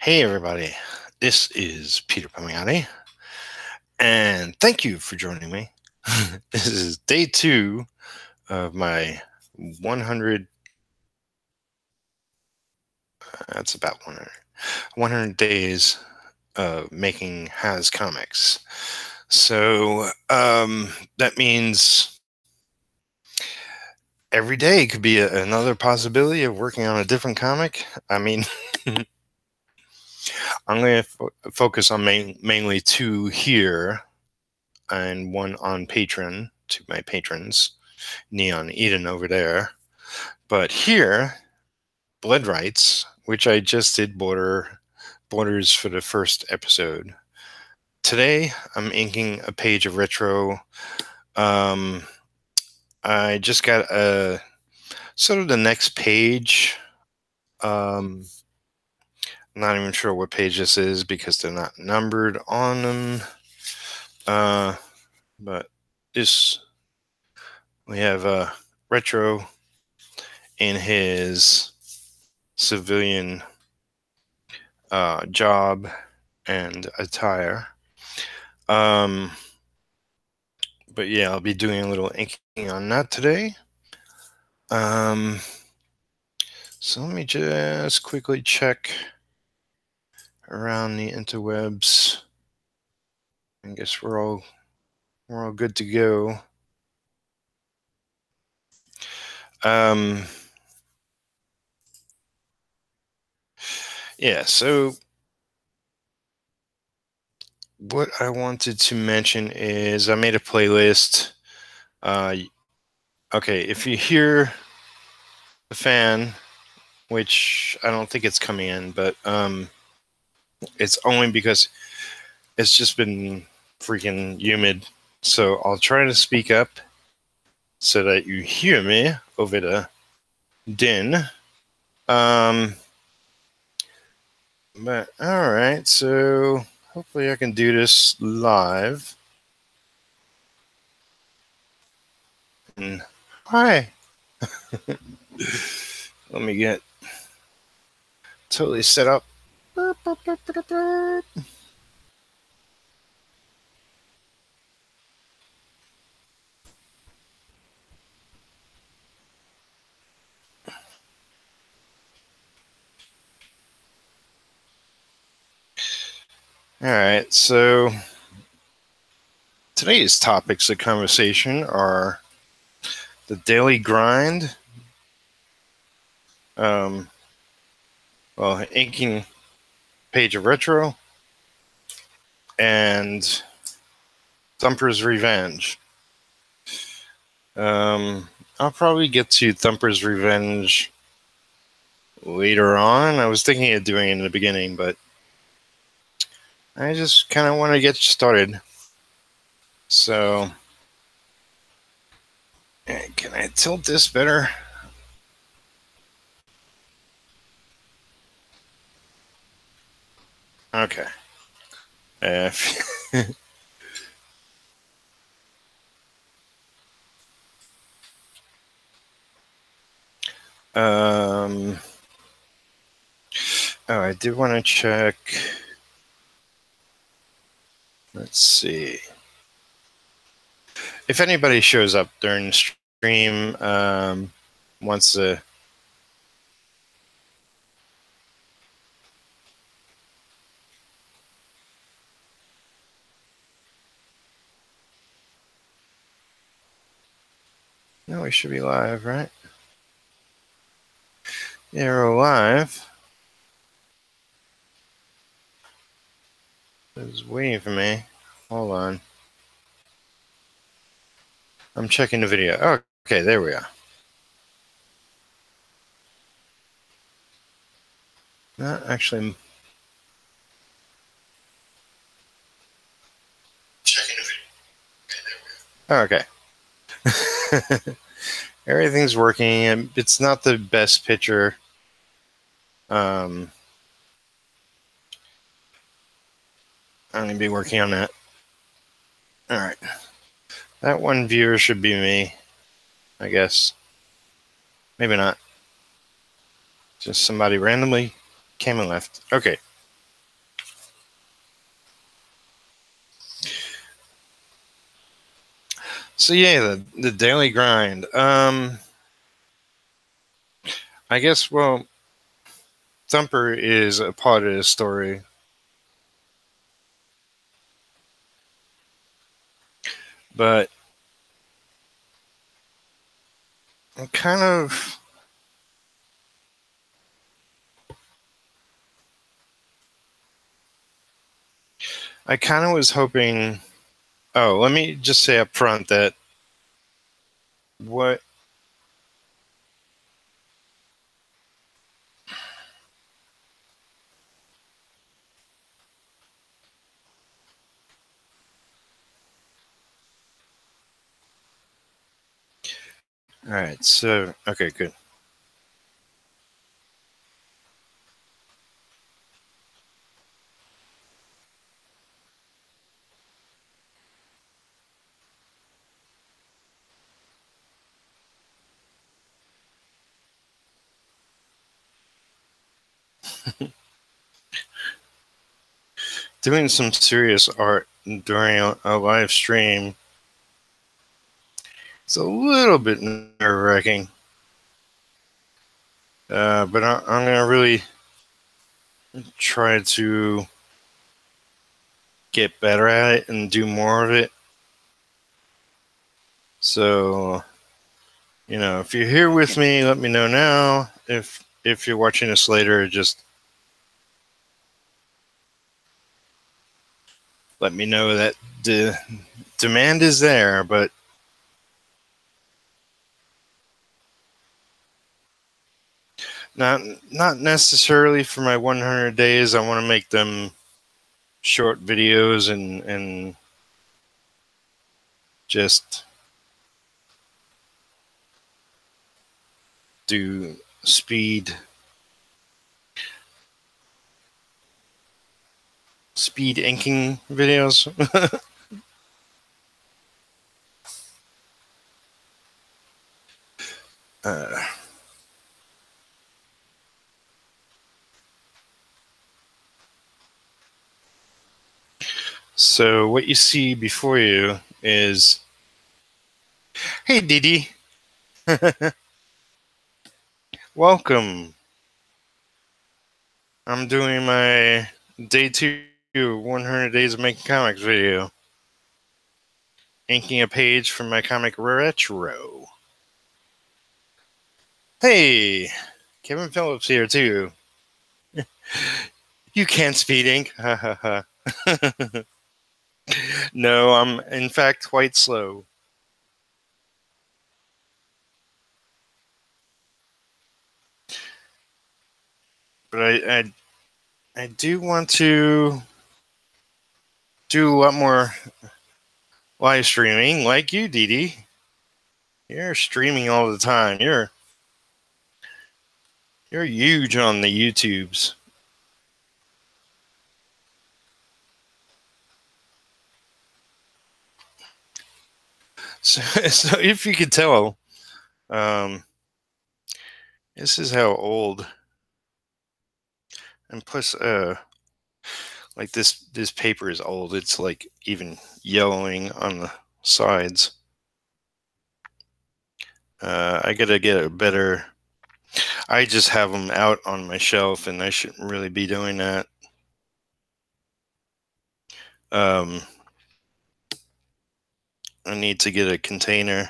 Hey everybody, this is Peter Palmiotti, and thank you for joining me. This is day two of my 100, that's about 100 days of making Has comics. So that means every day could be another possibility of working on a different comic. I mean, I'm going to focus on mainly two here and one on Patreon to my patrons, Neon Eden over there. But here, Blood Rights, which I just did borders for the first episode. Today, I'm inking a page of retro. I just got a sort of the next page. I'm not even sure what page this is because they're not numbered on them. But this, we have retro in his civilian job and attire. But yeah, I'll be doing a little inking on that today. So let me just quickly check around the interwebs. I guess we're all good to go. Yeah, so what I wanted to mention is I made a playlist. Okay, if you hear the fan, which I don't think it's coming in, but it's only because it's just been freaking humid. So I'll try to speak up so that you hear me over the din. But all right, so hopefully I can do this live. And hi. Let me get totally set up. All right, so today's topics of conversation are the daily grind, inking page of retro, and Thumper's Revenge. I'll probably get to Thumper's Revenge later on. I was thinking of doing it in the beginning, but I just kind of want to get started. So, can I tilt this better? Okay. Oh, I did want to check. Let's see. If anybody shows up during the stream, wants to. No, we should be live, right? Yeah, we're live. It's waiting for me. Hold on. I'm checking the video. Oh, okay, there we are. Not actually. Checking the video. Okay. Everything's working. It's not the best picture. I'm going to be working on that. All right. That one viewer should be me, I guess. Maybe not. Just somebody randomly came and left. Okay. So yeah, the daily grind. I guess, well, Thumper is a part of the story, but I'm kind of. I kind of was hoping. Oh, let me just say up front that what. All right, so okay, good. Doing some serious art during a live stream, it's a little bit nerve wracking. But I'm gonna really try to get better at it and do more of it. So, if you're here with me, let me know now. If you're watching this later, just let me know that the demand is there, but not not necessarily for my 100 days. I want to make them short videos and just do speed inking videos. uh, so what you see before you is, hey Didi, welcome. I'm doing my day 2 100 days of making comics video, inking a page from my comic Retro. Hey, Kevin Phillips here too. You can't speed ink. Ha ha ha. No, I'm in fact quite slow. But I do want to do a lot more live streaming like you, Didi. You're streaming all the time. You're huge on the YouTubes. So, so if you could tell, um, this is how old. And plus, like this paper is old. It's like even yellowing on the sides. I gotta get a better. I just have them out on my shelf, and I shouldn't really be doing that. Um, I need to get a container.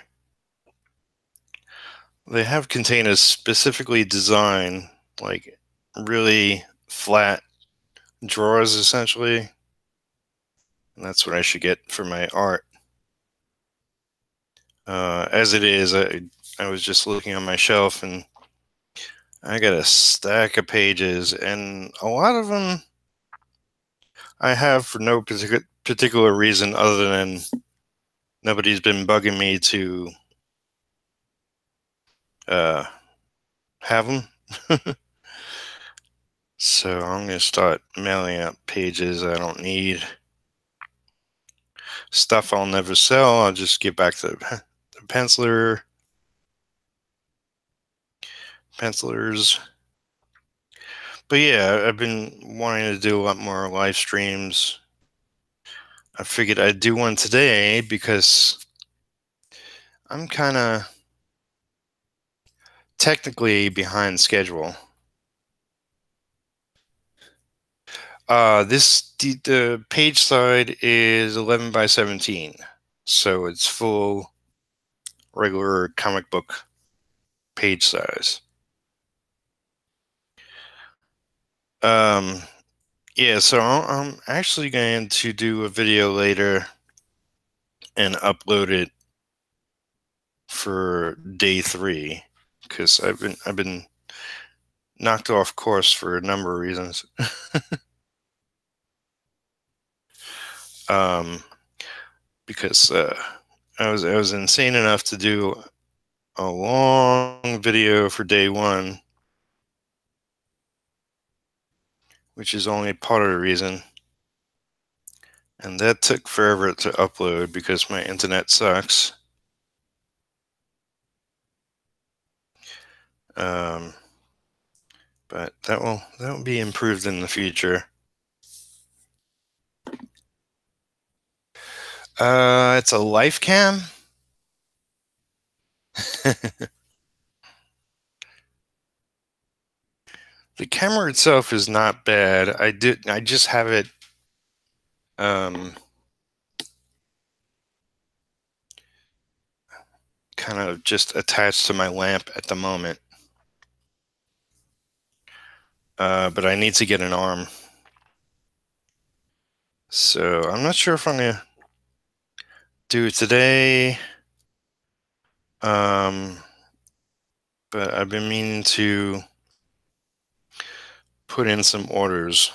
They have containers specifically designed, like really flat drawers, essentially. And that's what I should get for my art. As it is, I was just looking on my shelf, and I got a stack of pages, and a lot of them I have for no particular reason other than nobody's been bugging me to uh, have them. So I'm going to start mailing out pages I don't need. Stuff I'll never sell, I'll just give back to the pencilers. But yeah, I've been wanting to do a lot more live streams. I figured I'd do one today because I'm kind of technically behind schedule. The page side is 11 by 17, so it's full regular comic book page size. Um, yeah, so I'm actually going to do a video later and upload it for day 3 because I've been knocked off course for a number of reasons. um, because I was insane enough to do a long video for day 1, which is only part of the reason. And that took forever to upload because my internet sucks. Um, but that will be improved in the future. It's a life cam. The camera itself is not bad. I just have it um, kind of just attached to my lamp at the moment. But I need to get an arm. So I'm not sure if I'm gonna do it today. Um, but I've been meaning to put in some orders.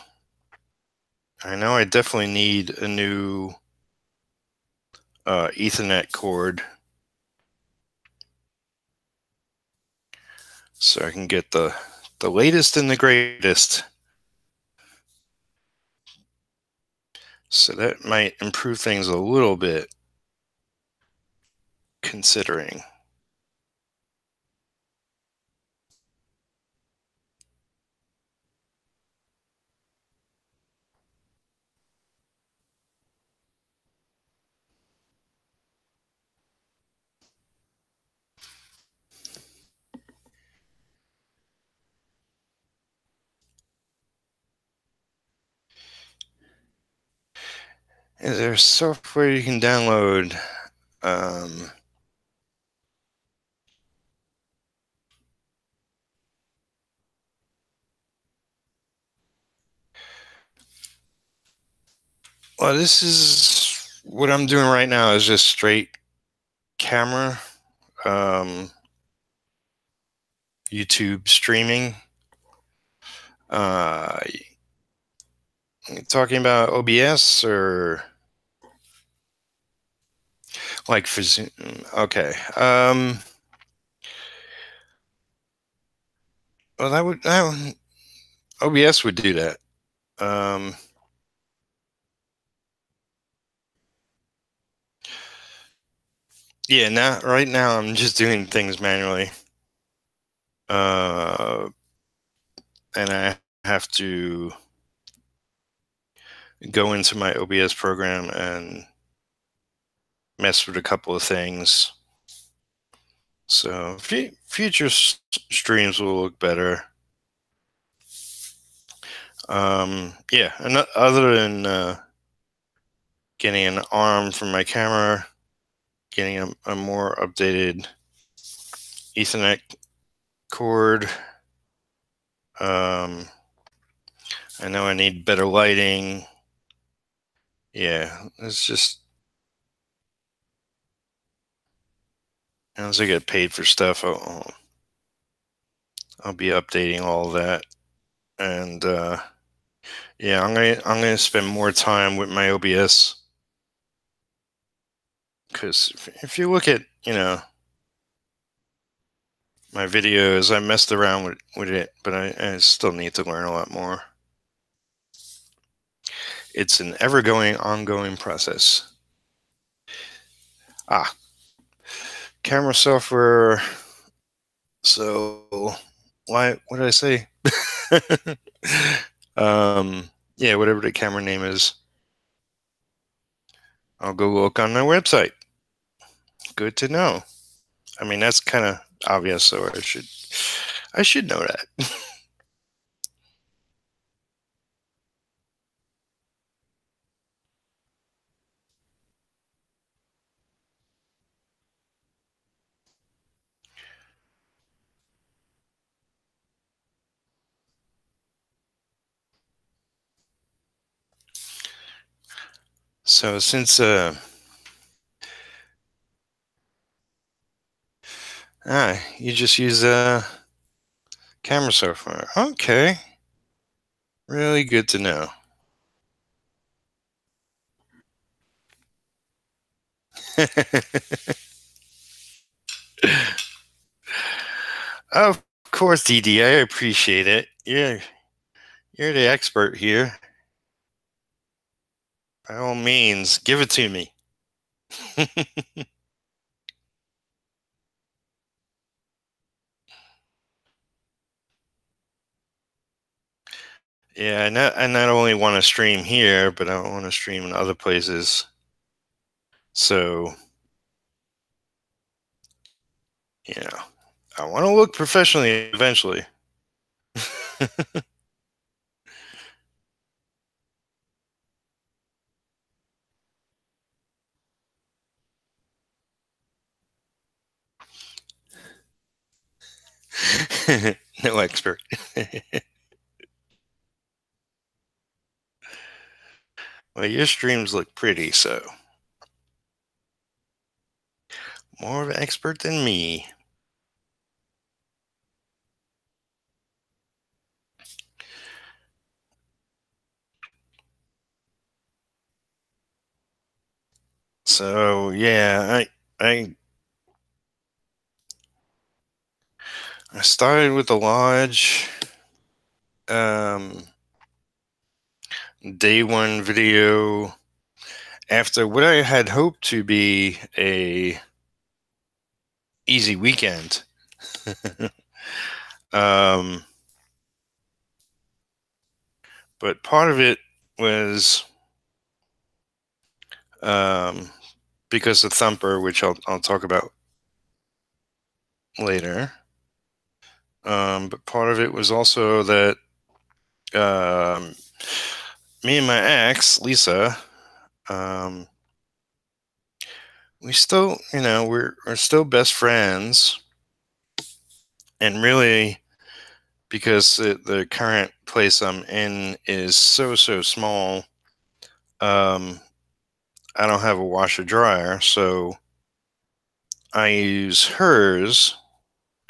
I know I definitely need a new Ethernet cord so I can get the latest and the greatest. So that might improve things a little bit, considering. Is there software you can download? Um, well, this is what I'm doing right now is just straight camera, YouTube streaming. Uh, Talking about OBS or like for Zoom? Okay. Well, OBS would do that. Um, yeah. Right now, I'm just doing things manually. And I have to go into my OBS program and mess with a couple of things. So future streams will look better. Yeah, and other than getting an arm for my camera, getting a more updated Ethernet cord. I know I need better lighting. Yeah, it's just as I get paid for stuff, I'll be updating all of that, and yeah, I'm gonna spend more time with my OBS because if you look at my videos, I messed around with it, but I still need to learn a lot more. It's an ongoing process. Camera software. So, what did I say? Yeah, whatever the camera name is. I'll go look on my website. Good to know. I mean, that's kind of obvious, so I should know that. So since you just use camera software, okay, really good to know. Of course, DD, I appreciate it. You're the expert here. By all means, give it to me. Yeah, I not only want to stream here, but I want to stream in other places. So, you know, I want to look professionally eventually. No expert. Well, your streams look pretty, so more of an expert than me. So yeah, I started with the lodge. Um, Day one video after what I had hoped to be a easy weekend. um, but part of it was um, because of Thumper, which I'll talk about later. But part of it was also that um, me and my ex, Lisa, um, we still, we're still best friends, and really, because the current place I'm in is so small, um, I don't have a washer dryer, so I use hers,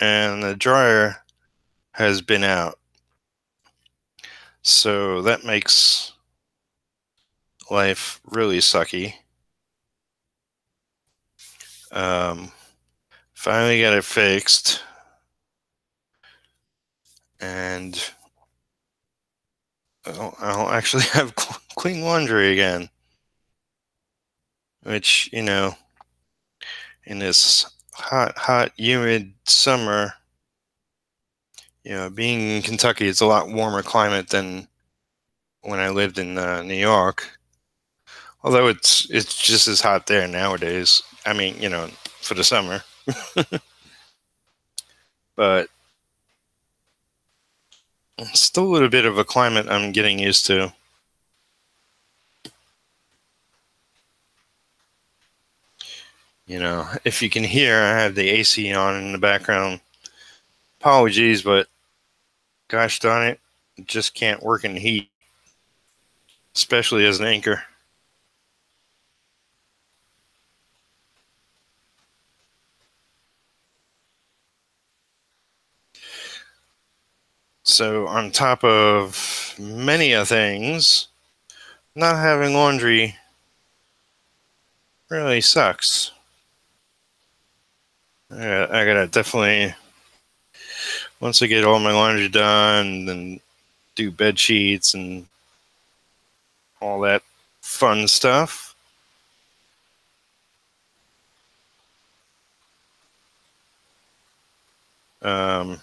and the dryer has been out, so that makes life really sucky. Um, Finally got it fixed, and I'll actually have clean laundry again, which, in this hot, humid summer, being in Kentucky, it's a lot warmer climate than when I lived in New York. Although it's just as hot there nowadays. I mean, for the summer, but it's still a little bit of a climate I'm getting used to. If you can hear, I have the AC on in the background. Apologies, but gosh darn it, just can't work in heat, especially as an anchor. So, on top of many a things, not having laundry really sucks. I gotta definitely, once I get all my laundry done, then do bed sheets and all that fun stuff. Um,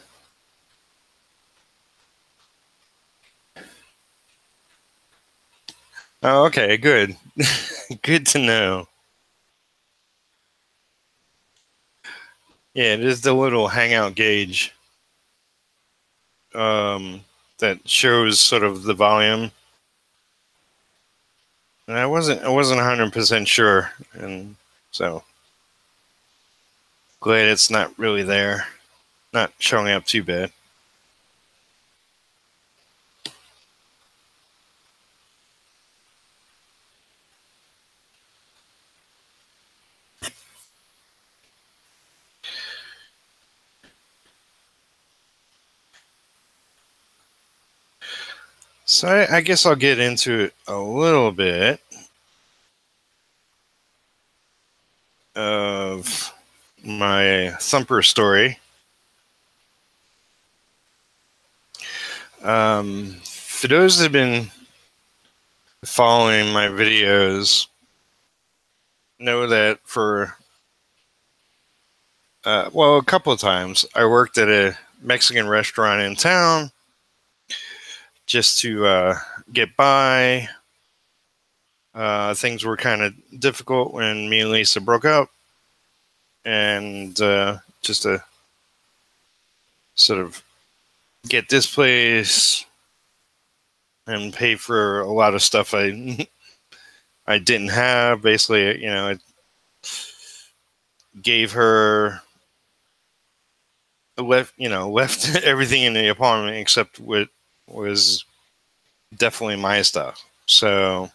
oh, okay, good. Good to know. Yeah, it is the little hangout gauge that shows sort of the volume. And I wasn't 100% sure, and so glad it's not really there, not showing up too bad. So I guess I'll get into it a little bit of my Thumper story. For those that have been following my videos, know that for a couple of times I worked at a Mexican restaurant in town just to get by. Things were kind of difficult when me and Lisa broke up, and just to sort of get this place and pay for a lot of stuff I I didn't have. Basically, I gave her left everything in the apartment except what was definitely my stuff. So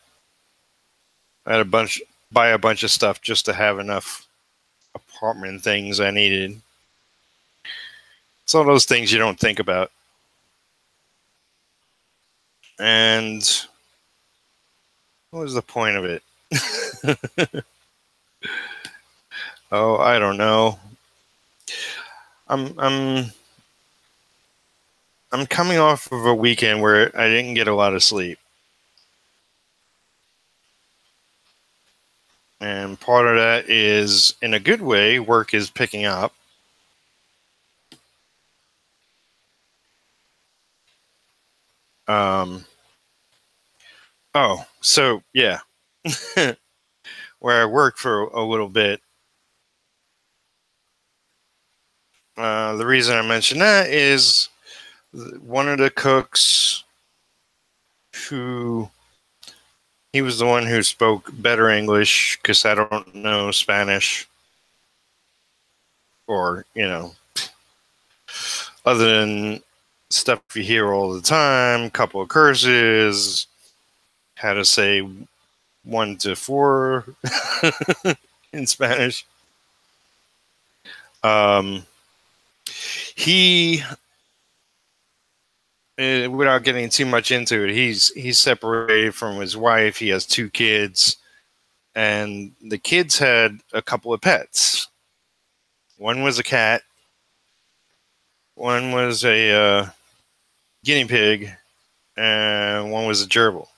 I had buy a bunch of stuff just to have enough apartment things I needed. It's all those things you don't think about. And what was the point of it? Oh, I don't know. I'm I'm I'm coming off of a weekend where I didn't get a lot of sleep. And part of that is, in a good way, work is picking up. Um, oh, so yeah, where I worked for a little bit. The reason I mention that is one of the cooks who he was the one who spoke better English because I don't know Spanish, or other than stuff you hear all the time, couple of curses, how to say 1 to 4 in Spanish. Um, he, without getting too much into it, he's separated from his wife. He has 2 kids, and the kids had a couple of pets. One was a cat. One was a guinea pig, and one was a gerbil.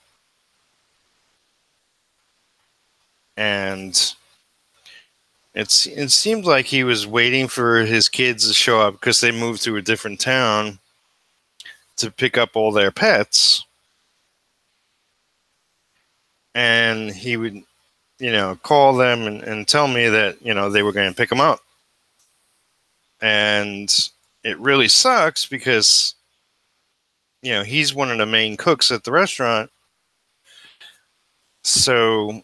And it seemed like he was waiting for his kids to show up because they moved to a different town to pick up all their pets. And he would, call them and tell me that, they were going to pick them up. And it really sucks because, he's one of the main cooks at the restaurant. So,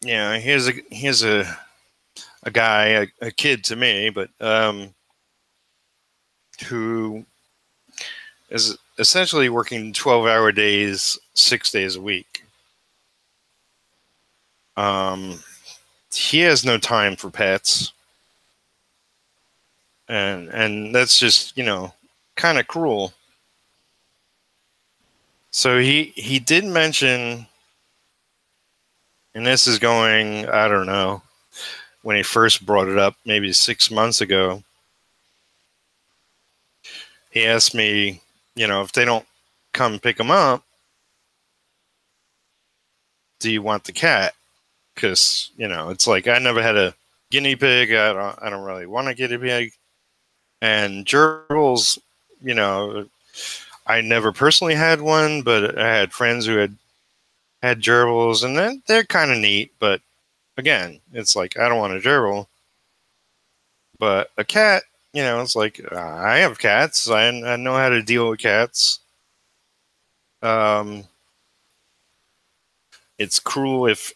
here's a guy, a kid to me, but who is essentially working 12-hour days, 6 days a week. He has no time for pets, and that's just kind of cruel. So he did mention, and this is going, I don't know, when he first brought it up, maybe 6 months ago. He asked me, if they don't come pick him up, do you want the cat? Because it's like I never had a guinea pig. I don't really want a guinea pig. And gerbils, I never personally had one, but I had friends who had gerbils, and they're kind of neat. But again, it's like I don't want a gerbil, but a cat, it's like I have cats. I know how to deal with cats. Um, it's cruel if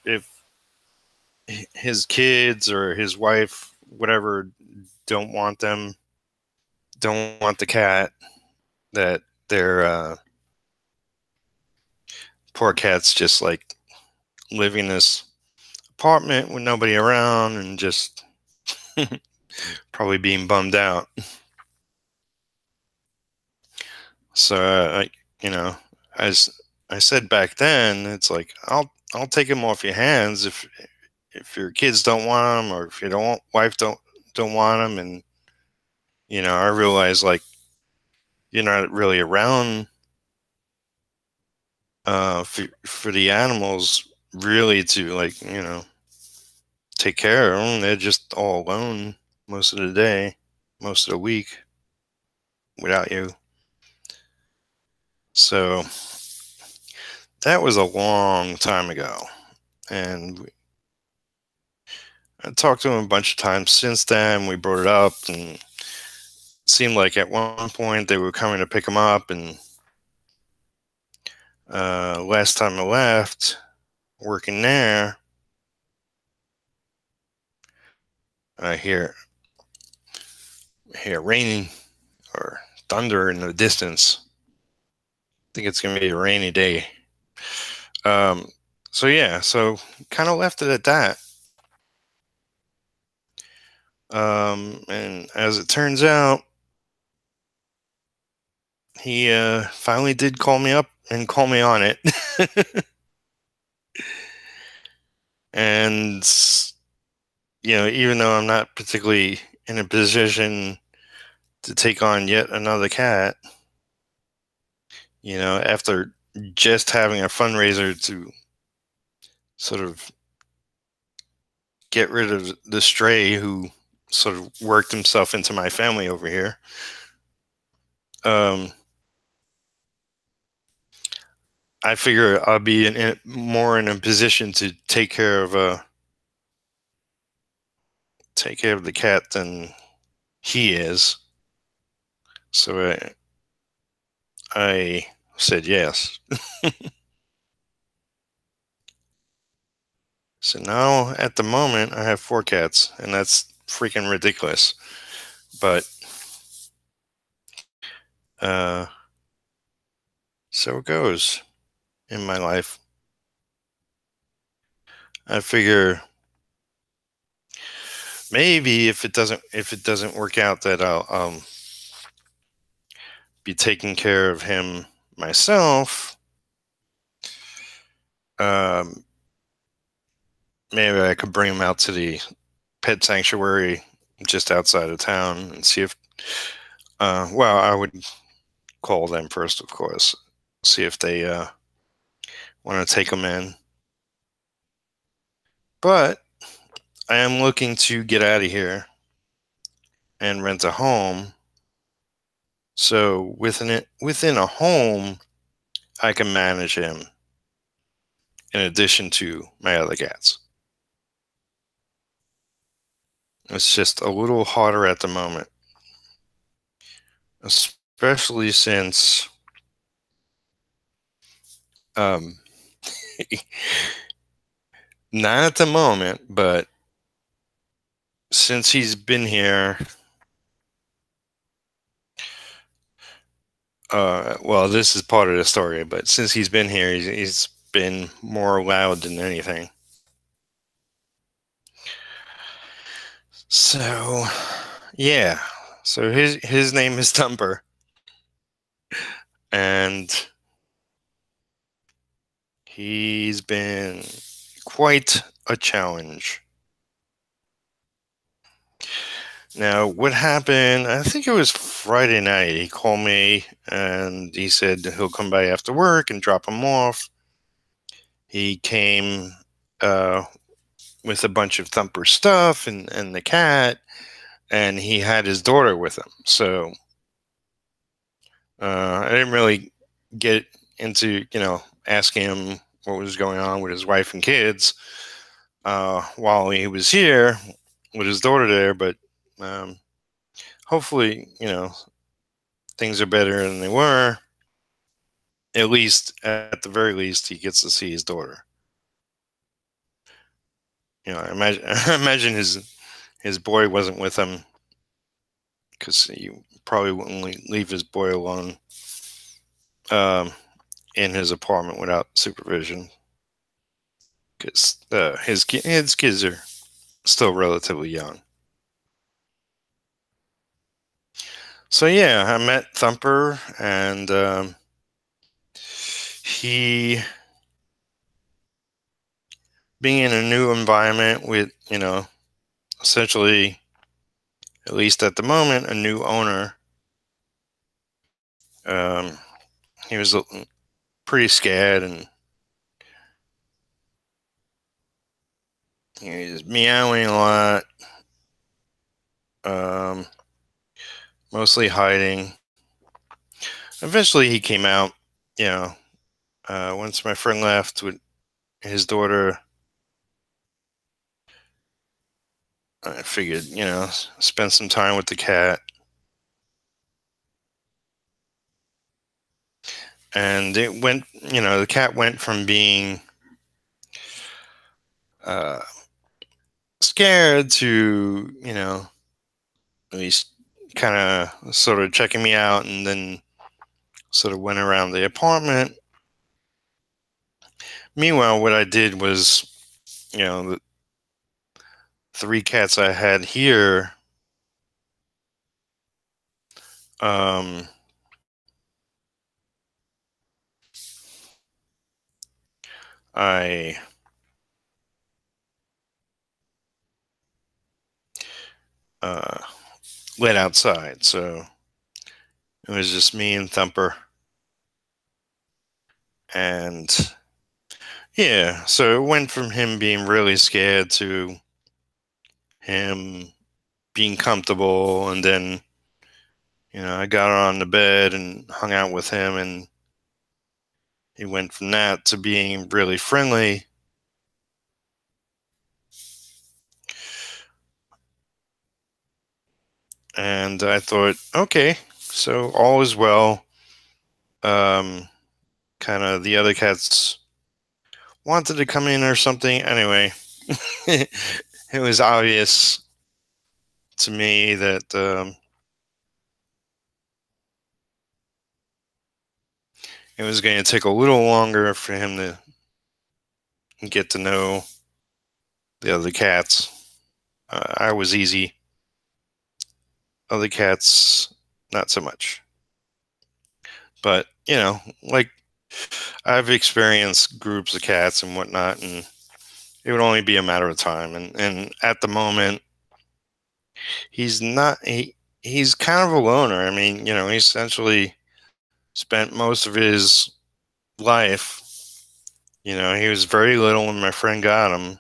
his kids or his wife, whatever, don't want don't want the cat. That their poor cat's just like living in this apartment with nobody around and just probably being bummed out. So as I said back then, it's like I'll take him off your hands if your kids don't want him, or if your wife don't want him, and I realize like you're not really around for the animals really to like take care of them. They're just all alone most of the day, most of the week without you. So that was a long time ago, and I talked to him a bunch of times since then. We brought it up, and it seemed like at one point they were coming to pick him up, and last time I left working there, I hear raining or thunder in the distance. I think it's gonna be a rainy day. Um, so yeah, so kind of left it at that. And as it turns out, he finally did call me up and call me on it. And even though I'm not particularly in a position to take on yet another cat, after just having a fundraiser to sort of get rid of the stray who sort of worked himself into my family over here. Um, I figure I'll be more in a position to take care of the cat than he is. So I said yes. So now at the moment I have 4 cats, and that's freaking ridiculous. But uh, so it goes in my life. I figure maybe if it doesn't work out, that I'll be taking care of him myself. Um, Maybe I could bring him out to the pet sanctuary just outside of town and see if. Well, I would call them first, of course. See if they want to take him in. But I am looking to get out of here and rent a home. So within a home, I can manage him in addition to my other cats. It's just a little harder at the moment, especially since um, not at the moment, but since he's been here, well, this is part of the story, but since he's been here, he's been more loud than anything. So, yeah. So his name is Thumper, and he's been quite a challenge. Now, what happened? I think it was Friday night. He called me and he said he'll come by after work and drop him off. He came uh, with a bunch of Thumper stuff and the cat, and he had his daughter with him. So I didn't really get into asking him what was going on with his wife and kids. while he was here with his daughter there. But um, hopefully, things are better than they were. At least, at the very least, he gets to see his daughter. I imagine, I imagine his boy wasn't with him because he probably wouldn't leave his boy alone um, in his apartment without supervision because his kids are still relatively young. So yeah, I met Thumper, and he, being in a new environment with, essentially, at least at the moment, a new owner. Um, he was pretty scared, and he was meowing a lot, um, mostly hiding. Eventually, he came out. You know, once my friend left with his daughter, I figured, spend some time with the cat. And the cat went from being uh, scared to, at least kind of sort of checking me out, and then sort of went around the apartment. Meanwhile, what I did was, the three cats I had here, um, I uh, let outside. So it was just me and Thumper. And yeah, so it went from him being really scared to him being comfortable. And then, I got on the bed and hung out with him. And he went from that to being really friendly. And I thought, okay, so all is well. Um, Kind of the other cats wanted to come in or something. Anyway, it was obvious to me that it was going to take a little longer for him to get to know the other cats. I was easy. Other cats, not so much. But, like I've experienced groups of cats and whatnot, and it would only be a matter of time. And at the moment, he's not, he's kind of a loner. I mean, he essentially spent most of his life. He was very little when my friend got him.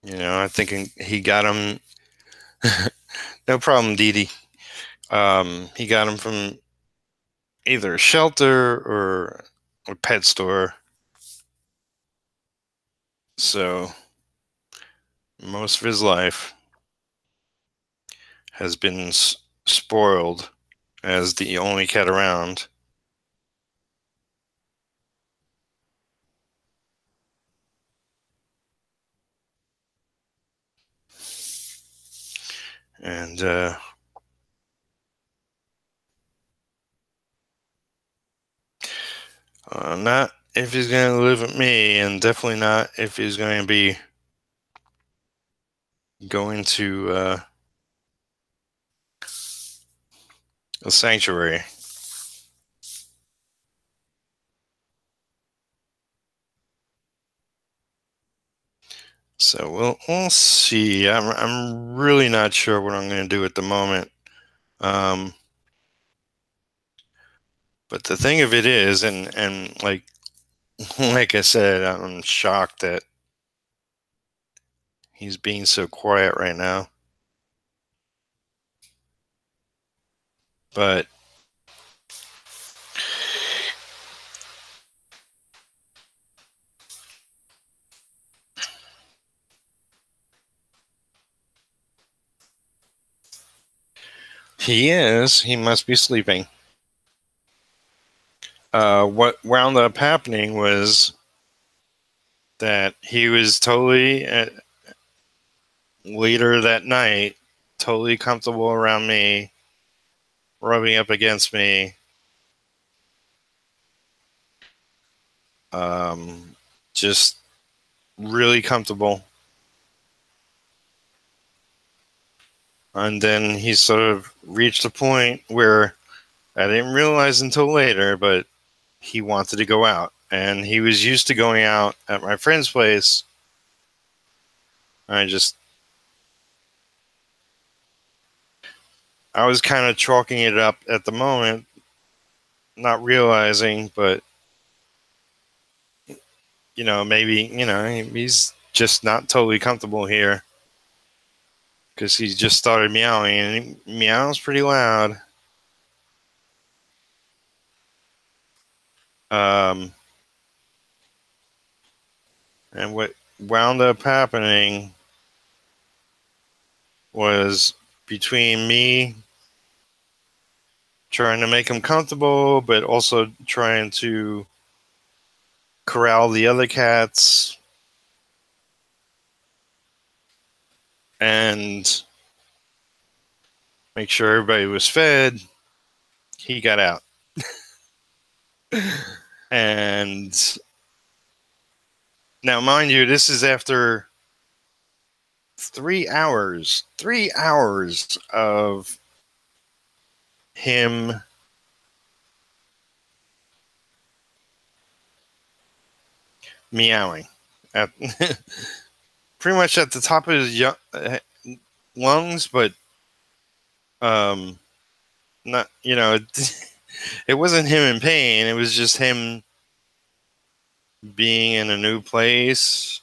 I think he got him. No problem, Dee Dee. He got him from either a shelter or a pet store. So most of his life has been spoiled as the only cat around. And not if he's going to live with me, and definitely not if he's going to be going to a sanctuary. So we'll see. I'm really not sure what I'm going to do at the moment. Um, but the thing of it is, and like I said, I'm shocked that he's being so quiet right now. But, 'cause, He is. He must be sleeping. What wound up happening was that he was totally, later that night, totally comfortable around me, rubbing up against me. Just really comfortable. And then he sort of reached a point where I didn't realize until later, but he wanted to go out. And he was used to going out at my friend's place. I was kind of chalking it up at the moment, not realizing, but, maybe, he's just not totally comfortable here because he just started meowing, and he meows pretty loud. And what wound up happening was between me trying to make him comfortable, but also trying to corral the other cats and make sure everybody was fed, he got out. And now, mind you, this is after 3 hours of him meowing at pretty much at the top of his lungs, but not, it wasn't him in pain. It was just him being in a new place,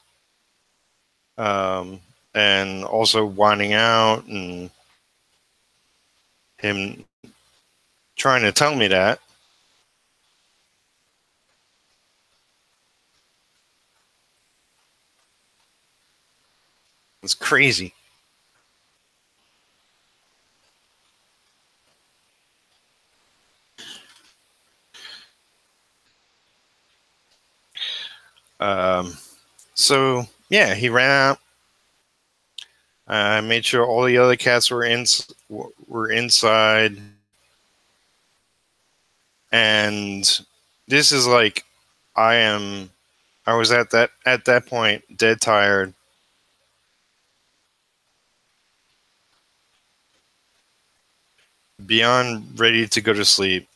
and also whining out, and him trying to tell me that. It's crazy. So yeah, he ran out. I made sure all the other cats were inside, and this is like I was at that point dead tired, beyond ready to go to sleep,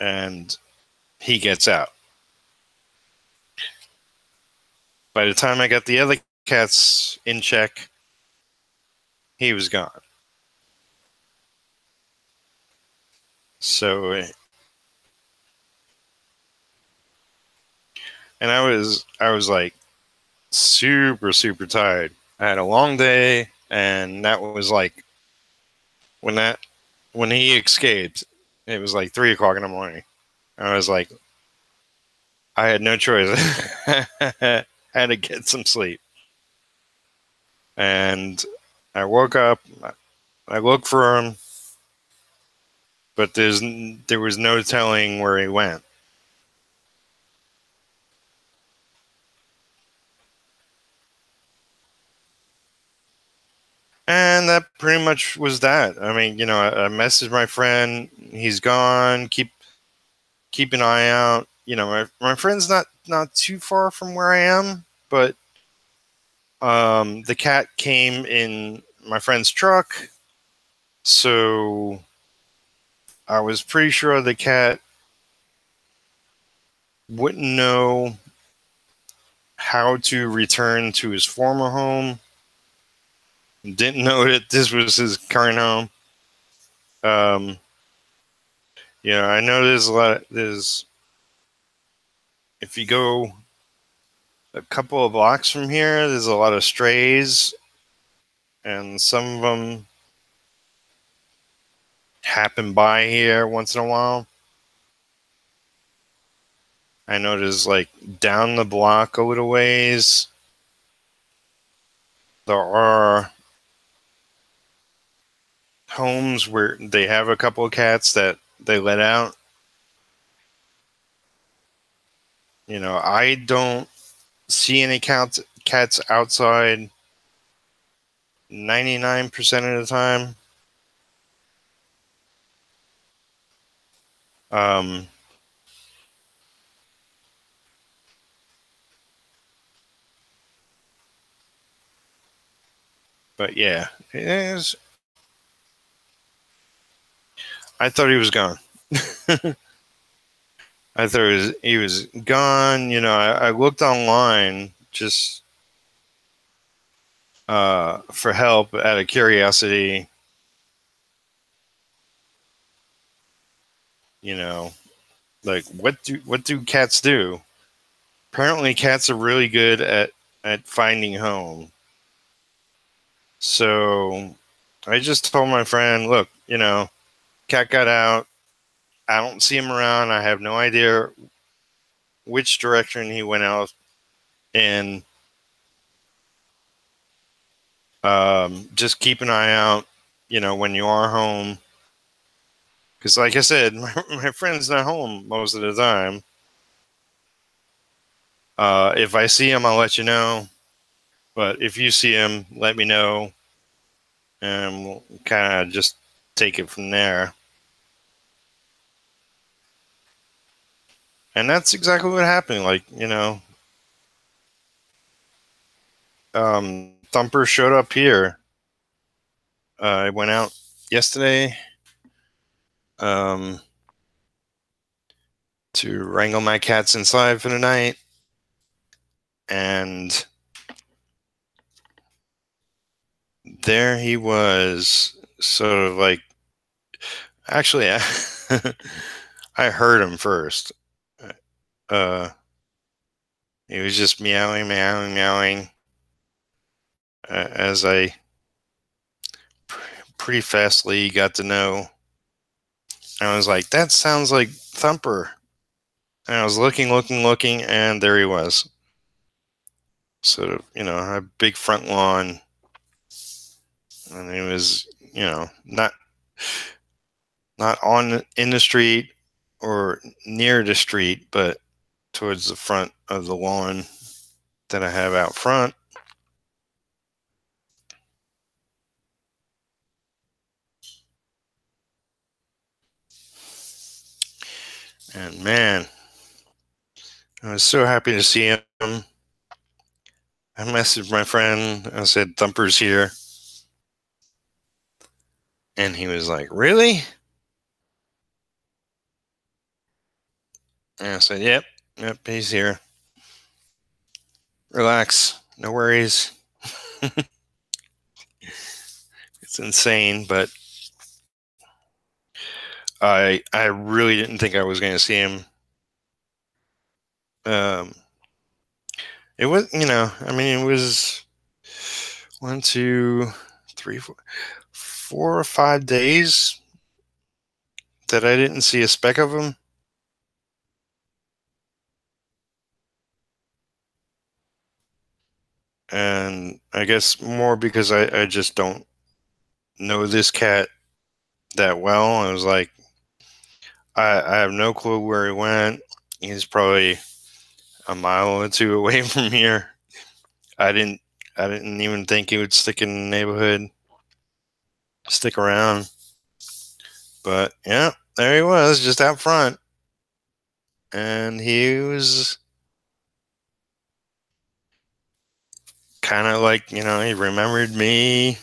and he gets out. By the time I got the other cats in check, he was gone. So, and I was like super, super tired. I had a long day, and that was like when he escaped, it was like 3 o'clock in the morning. I was like, I had no choice. I had to get some sleep. And I woke up, I looked for him, but there was no telling where he went. And that pretty much was that. I mean, I messaged my friend. He's gone. Keep an eye out. My friend's not too far from where I am, but the cat came in my friend's truck, so I was pretty sure the cat wouldn't know how to return to his former home. Didn't know that this was his current home. Um, I know there's a lot. There's if you go a couple of blocks from here, there's a lot of strays, and some of them happen by here once in a while. I know there's like down the block a little ways. there are homes where they have a couple of cats that they let out. I don't see any cats outside 99% of the time. Um, but yeah, I thought he was gone. I thought he was gone. I looked online just for help out of curiosity. You know, like what do cats do? Apparently, cats are really good at finding home. So I just told my friend, look, cat got out. I don't see him around. I have no idea which direction he went out, and just keep an eye out. When you are home, because like I said, my friend's not home most of the time. If I see him, I'll let you know. But if you see him, let me know, and we'll kind of just take it from there. And that's exactly what happened. Like, Thumper showed up here. I went out yesterday um, to wrangle my cats inside for the night, and there he was, sort of like. Actually, I heard him first. Uh, he was just meowing, meowing, meowing, as I pretty fastly got to know. I was like, that sounds like Thumper. And I was looking, looking, looking, and there he was. Sort of, a big front lawn. And he was, not on in the street or near the street, but towards the front of the lawn that I have out front. And man, I was so happy to see him. I messaged my friend. I said, Thumper's here. And he was like, really? And I said, yep, he's here. Relax. No worries. It's insane, but I really didn't think I was going to see him. Um, it was, it was 1, 2, 3, 4 or 5 days that I didn't see a speck of him. And I guess more because I just don't know this cat that well. I was like, I have no clue where he went. He's probably a mile or two away from here. I didn't I didn't even think he would stick in the neighborhood, stick around. But yeah, there he was, just out front. And he was kind of like, he remembered me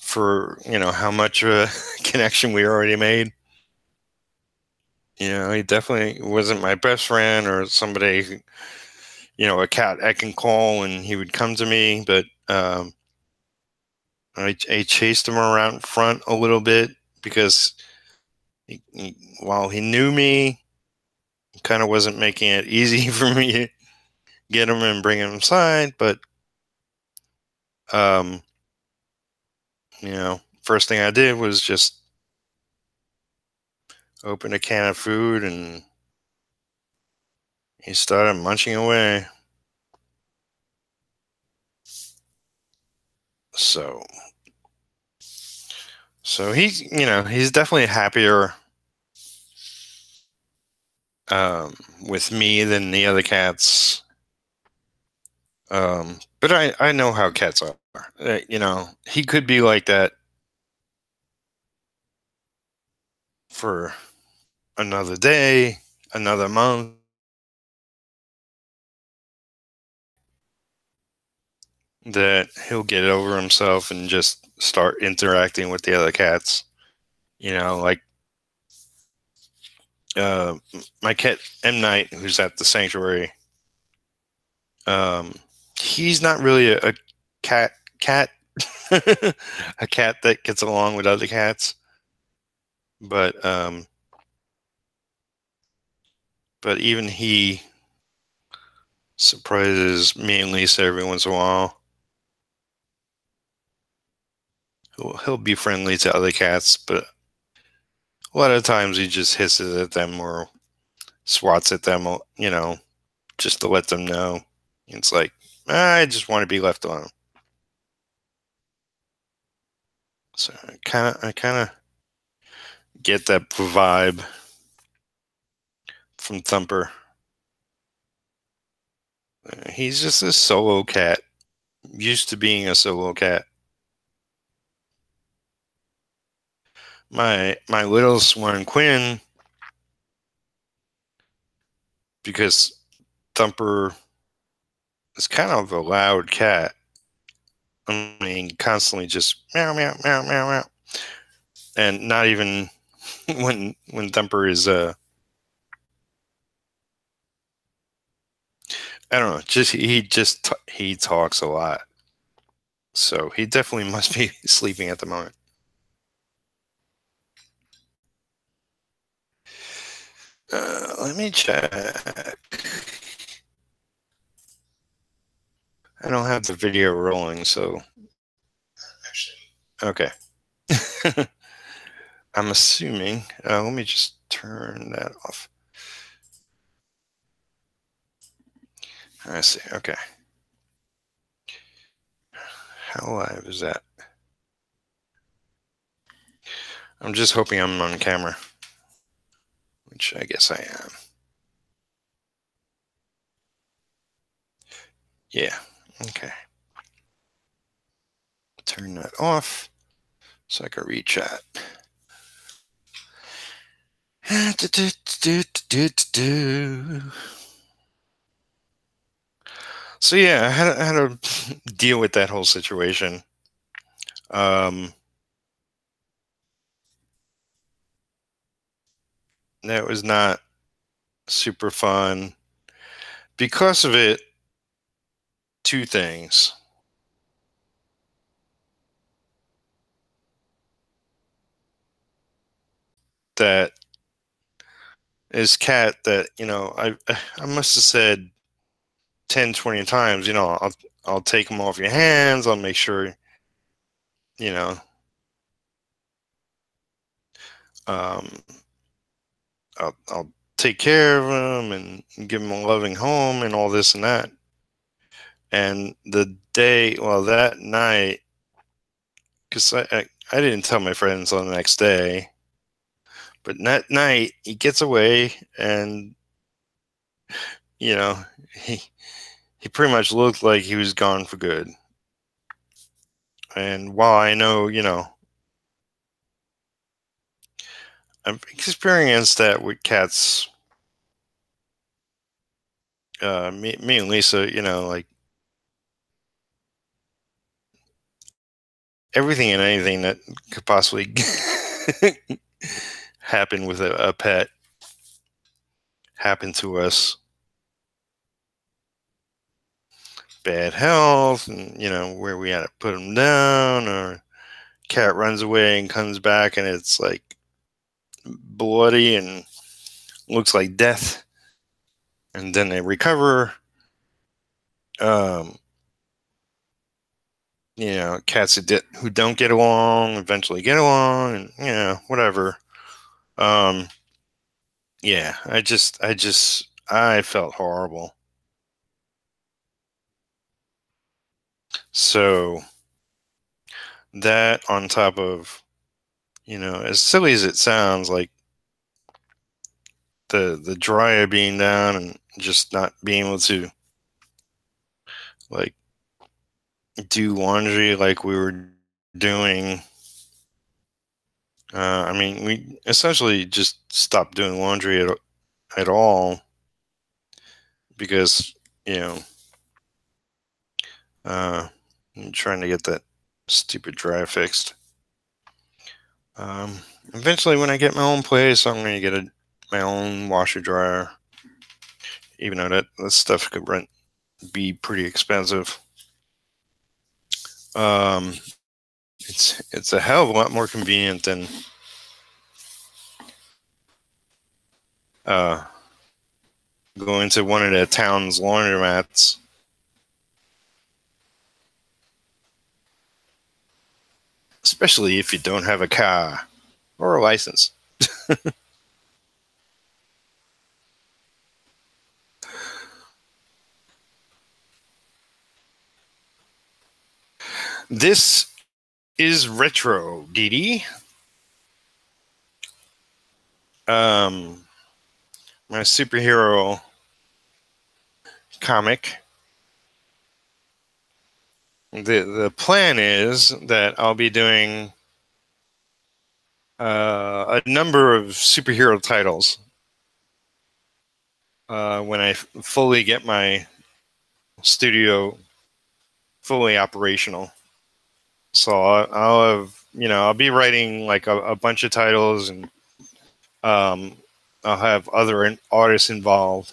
for, how much of a connection we already made. He definitely wasn't my best friend or somebody, a cat I can call and he would come to me. But I chased him around front a little bit because while he knew me, he kind of wasn't making it easy for me to get him and bring him inside. But, um, first thing I did was just open a can of food and he started munching away. So he's, he's definitely happier with me than the other cats. But I know how cats are. He could be like that for another day, another month. That he'll get over himself and just start interacting with the other cats. Like uh, my cat M Night, who's at the sanctuary. Um, he's not really a cat, a cat that gets along with other cats. But but even he surprises me and Lisa every once in a while. He'll be friendly to other cats, but a lot of times he just hisses at them or swats at them, just to let them know. It's like, I just want to be left alone. So I kind of get that vibe from Thumper. He's just a solo cat, used to being a solo cat. My littlest one, Quinn, because Thumper is kind of a loud cat. I mean, constantly just meow meow meow meow meow, and not even when Thumper is I don't know, he talks a lot, so he definitely must be sleeping at the moment. Let me check. I don't have the video rolling, so okay. I'm assuming. Let me just turn that off. I see. Okay. How live is that? I'm just hoping I'm on camera, which I guess I am. Yeah. Okay. Turn that off so I can read chat. So yeah, I had to deal with that whole situation. That was not super fun. Because of it, two things. That is cat that, I must have said 10, 20 times, I'll take them off your hands. I'll make sure, you know, um, I'll take care of them and give them a loving home and all this and that. And that night, because I didn't tell my friends on the next day, but that night he gets away and, you know, he, he pretty much looked like he was gone for good. And while I know, I've experienced that with cats, me and Lisa, like everything and anything that could possibly happen with a pet happened to us. Bad health, and where we had to put them down, or cat runs away and comes back and it's like bloody and looks like death, and then they recover. Um, cats who don't get along eventually get along, and whatever. Um, yeah, I felt horrible. So that on top of, as silly as it sounds, like the dryer being down and just not being able to like do laundry like we were doing. I mean, we essentially just stopped doing laundry at all because, you know, I'm trying to get that stupid dryer fixed. Um, Eventually, when I get my own place, I'm going to get my own washer dryer, even though that stuff could be pretty expensive. Um, it's a hell of a lot more convenient than uh, going to one of the town's laundromats. Especially if you don't have a car or a license. This is retro, Dee. My superhero comic. The plan is that I'll be doing a number of superhero titles when I fully get my studio fully operational. So I'll have, I'll be writing like a bunch of titles, and um, I'll have other artists involved.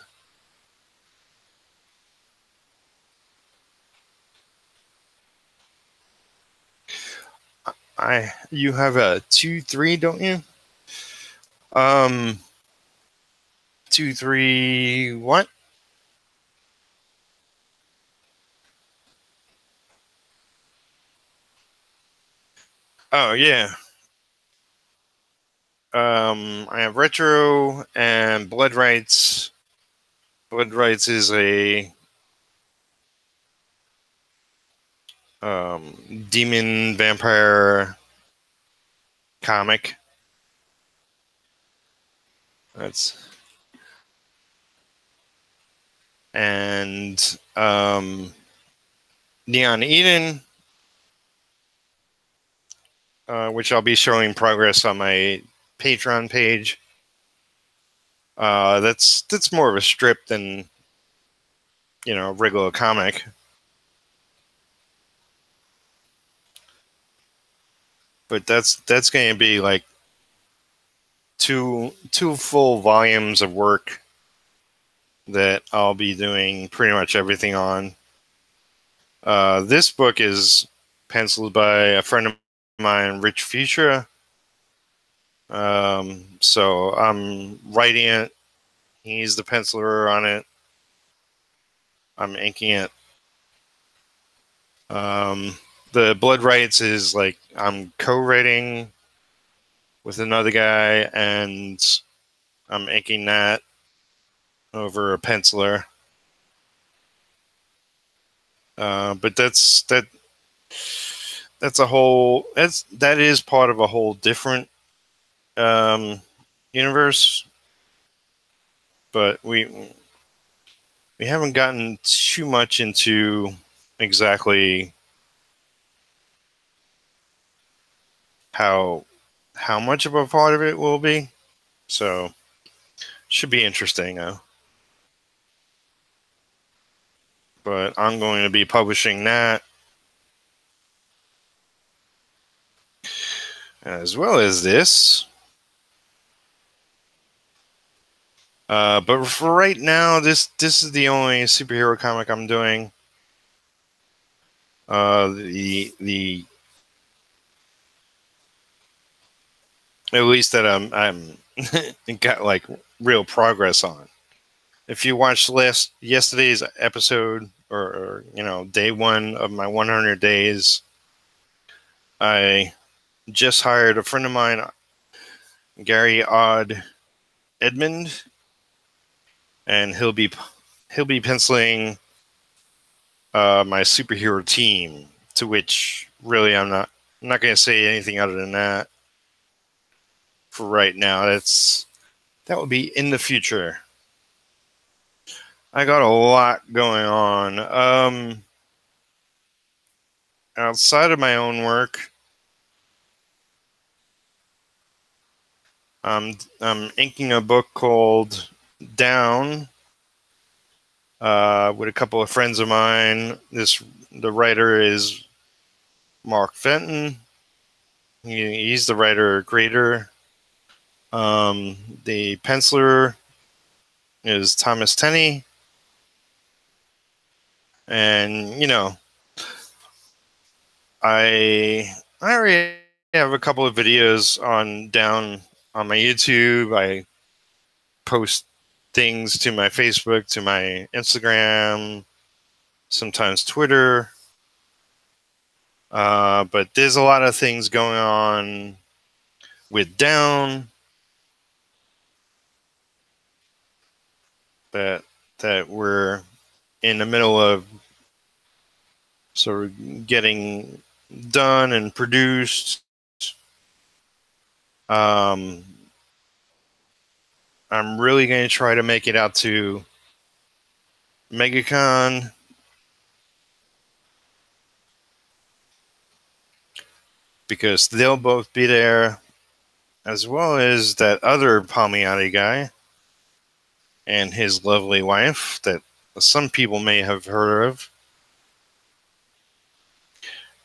You have a 2-3, don't you? Um, 2-3 what? Oh yeah. I have retro and blood rights. Blood rights is a demon vampire comic. That's and Neon Eden, which I'll be showing progress on my Patreon page. That's more of a strip than a regular comic. But that's going to be like two full volumes of work that I'll be doing pretty much everything on. This book is penciled by a friend of mine, Rich Fuchsia. So I'm writing it. He's the penciler on it. I'm inking it. The Blood Rights is like I'm co-writing with another guy, and I'm inking that over a penciler. But that's a whole that is part of a whole different universe. But we haven't gotten too much into exactly how much of a part of it will be. So should be interesting though. But I'm going to be publishing that as well as this. But for right now, this is the only superhero comic I'm doing. The At least that I'm got like real progress on. If you watched yesterday's episode, or day one of my 100 days, I just hired a friend of mine, Gary Odd Edmond, and he'll be penciling my superhero team, to which really I'm not I'm not going to say anything other than that for right now. That will be in the future. I got a lot going on. Outside of my own work, I'm inking a book called Down with a couple of friends of mine. The writer is Mark Fenton. He's the writer creator. The penciler is Thomas Tenney, and I already have a couple of videos on Down on my YouTube. I post things to my Facebook, to my Instagram, sometimes Twitter. But there's a lot of things going on with Down that we're in the middle of sort of getting done and produced. I'm really going to try to make it out to MegaCon. Because they'll both be there, as well as that other Palmiotti guy and his lovely wife that some people may have heard of.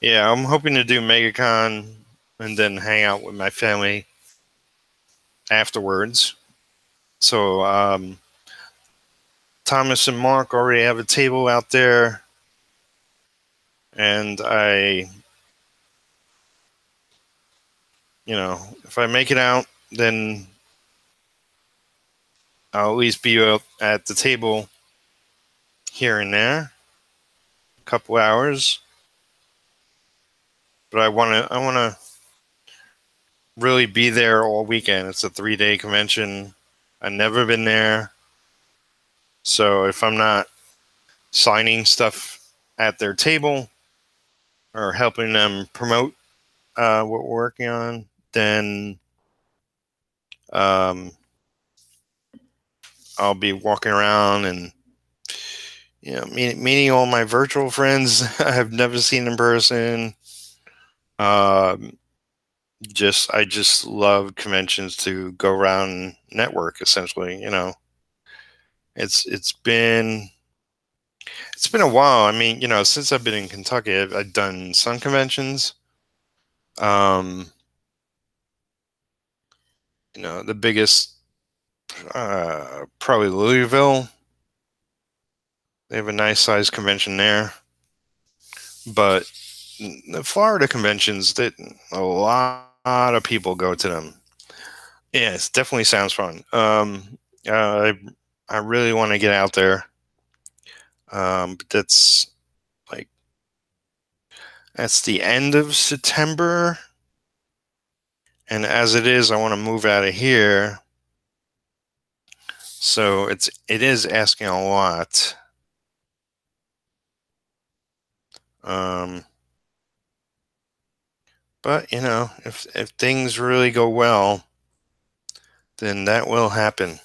Yeah, I'm hoping to do MegaCon and then hang out with my family afterwards. So Thomas and Mark already have a table out there, and if I make it out, then I'll at least be up at the table here and there, a couple hours. But I want to really be there all weekend. It's a 3-day convention. I've never been there. So if I'm not signing stuff at their table or helping them promote what we're working on, then I'll be walking around and meeting all my virtual friends I have never seen in person. I just love conventions to go around and network. Essentially, it's been a while. I mean, since I've been in Kentucky, I've done some conventions. The biggest, probably Louisville. They have a nice sized convention there. But the Florida conventions, that a lot of people go to them. Yeah, it definitely sounds fun. I really want to get out there. But that's the end of September. And as it is, I want to move out of here. So it is asking a lot. But if things really go well, then that will happen.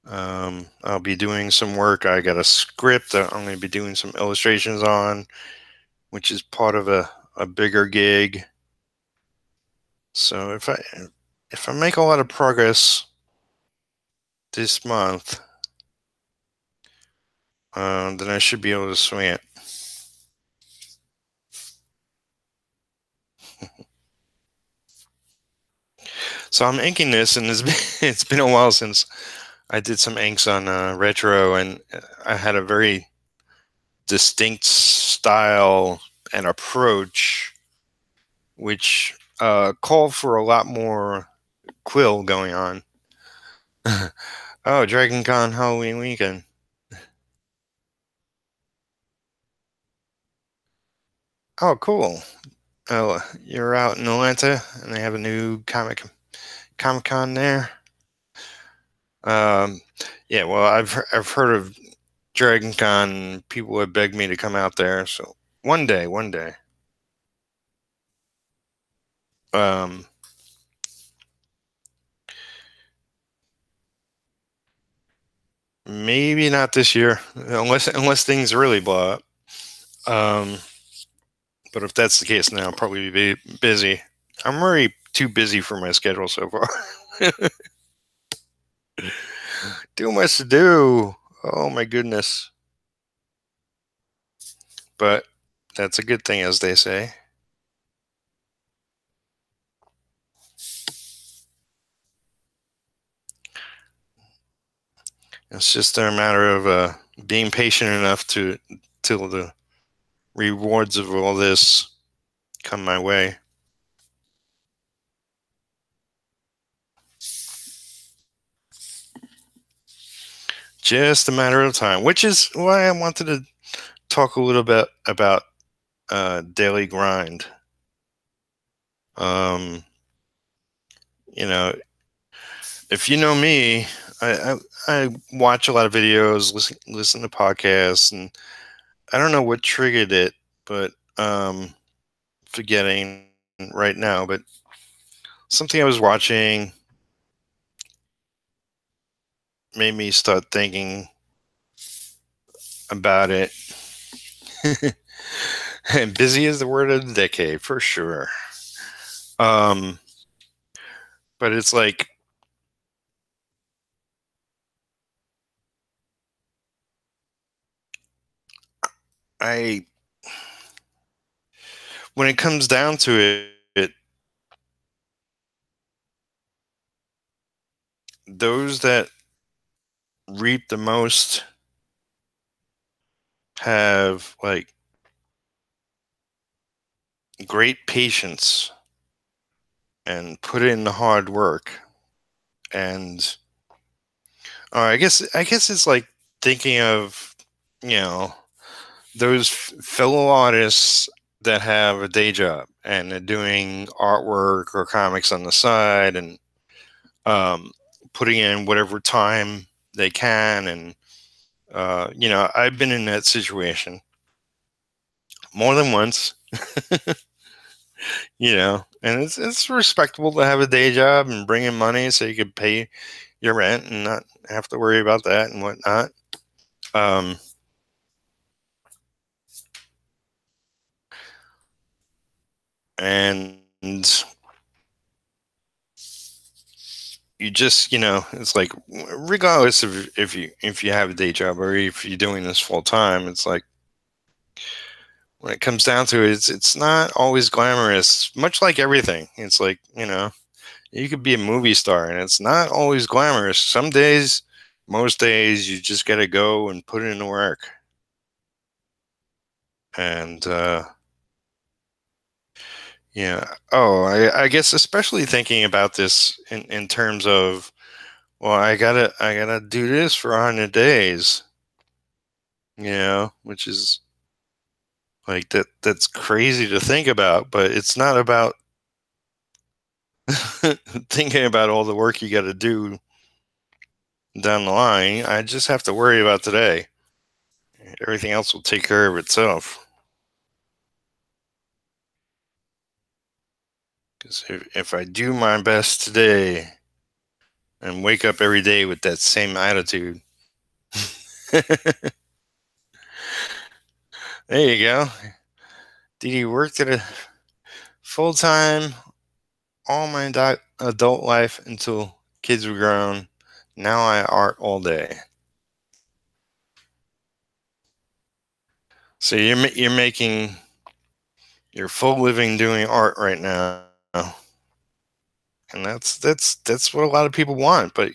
I'll be doing some work. I got a script that I'm going to be doing some illustrations on, which is part of a bigger gig. So if I make a lot of progress this month, then I should be able to swing it. So I'm inking this, and it's been a while since I did some inks on retro, and I had a very distinct style and approach, which called for a lot more quill going on. Oh, Dragon Con Halloween weekend. Oh, cool. Oh, you're out in Atlanta, and they have a new Comic Con there. Yeah. Well, I've heard of Dragon Con. People have begged me to come out there. So one day. Um, Maybe not this year, unless things really blow up. Um, but if that's the case, then I'll probably be busy. I'm already too busy for my schedule so far. Too much to do. Oh my goodness. But that's a good thing, as they say. It's just a matter of being patient enough to till the rewards of all this come my way. Just a matter of time, which is why I wanted to talk a little bit about daily grind. Um, you know, if you know me, I watch a lot of videos, listen to podcasts, and I don't know what triggered it, but forgetting right now. But something I was watching made me start thinking about it. And busy is the word of the decade for sure. Um, but it's like I, when it comes down to it, those that reap the most have like great patience and put in the hard work. And I guess it's like thinking of, you know, those fellow artists that have a day job and they're doing artwork or comics on the side, and um, putting in whatever time they can. And I've been in that situation more than once. And it's respectable to have a day job and bring in money so you can pay your rent and not have to worry about that and whatnot. Um, and you just, it's like, regardless of if you have a day job or if you're doing this full time, it's like, when it comes down to it, it's not always glamorous. Much like everything, it's like, you could be a movie star and it's not always glamorous. Some days, most days, you just got to go and put in the work. And yeah. Oh, I guess especially thinking about this in terms of, well, I gotta do this for 100 days. Which is like that's crazy to think about, but it's not about thinking about all the work you got to do down the line. I just have to worry about today. Everything else will take care of itself. Because if I do my best today and wake up every day with that same attitude, there you go. Did you work at a full time all my adult life until kids were grown? Now I art all day. So you're making your full living doing art right now, and that's what a lot of people want. But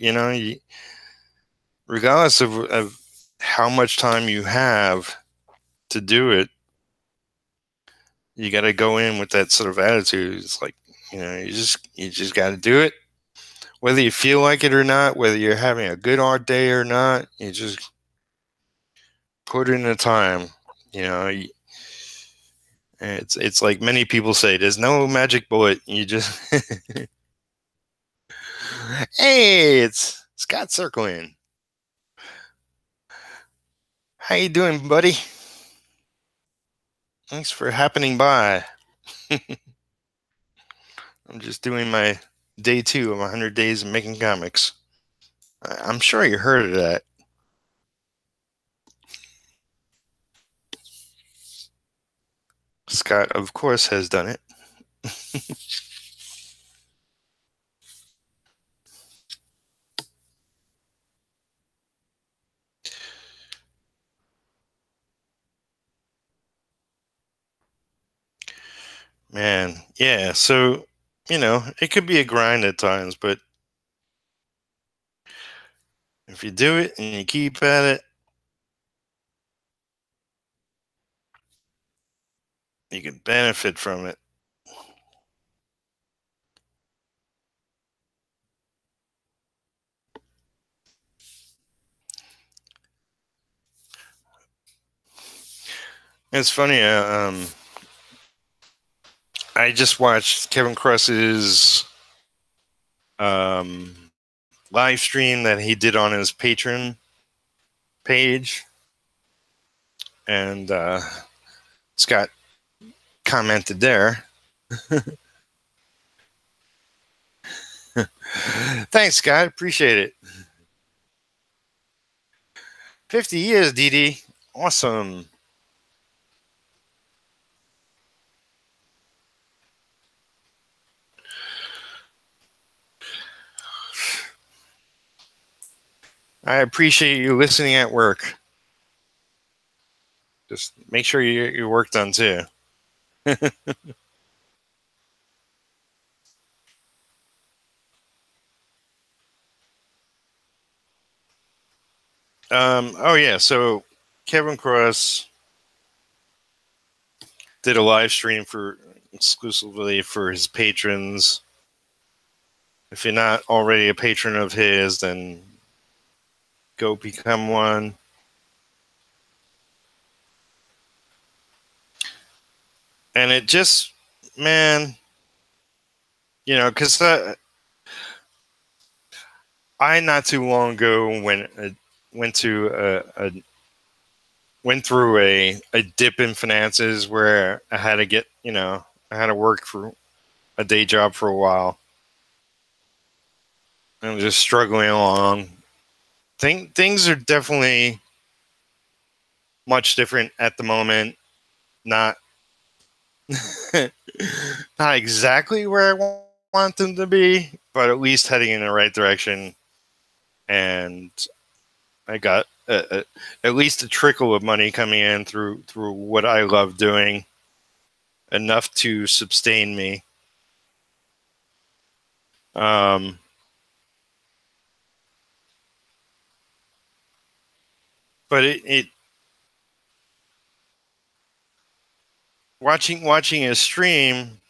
regardless of how much time you have to do it, you got to go in with that sort of attitude. It's like, you just got to do it, whether you feel like it or not, whether you're having a good art day or not. You just put in the time. You know, it's like many people say, there's no magic bullet. You just hey, it's Scott circling. How you doing, buddy? Thanks for happening by. I'm just doing my day 2 of 100 days of making comics. I'm sure you heard of that. Scott, of course, has done it. Man, yeah. So, it could be a grind at times, but if you do it and you keep at it, you can benefit from it. It's funny. I just watched Kevin Cross's um, live stream that he did on his Patreon page, and Scott commented there. Thanks, Scott. Appreciate it. 50 years, DD. Awesome. I appreciate you listening at work. Just make sure you get your work done too. Oh yeah, so Kevin Cross did a live stream for exclusively for his patrons. If you're not already a patron of his, then go become one. And it just, man, because I not too long ago went to went through a dip in finances where I had to I had to work for a day job for a while. I'm just struggling along. Things are definitely much different at the moment. Not not exactly where I want them to be, but at least heading in the right direction. And I got at least a trickle of money coming in through what I love doing, enough to sustain me. Um, but it watching a stream,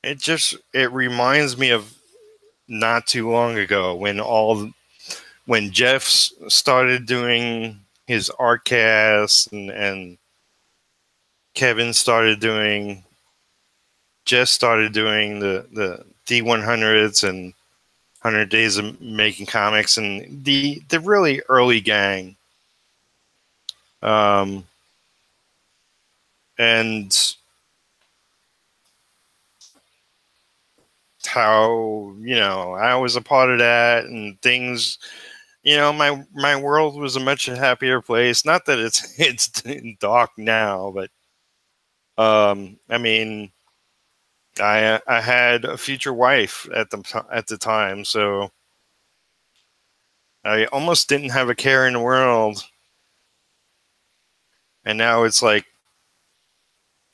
it reminds me of not too long ago when Jeff started doing his Artcast and Kevin started doing the D100s and 100 Days of Making Comics and the really early gang. Um, and how I was a part of that, and things, my world was a much happier place. Not that it's dark now, but I mean, I had a future wife at the time, so I almost didn't have a care in the world. And now it's like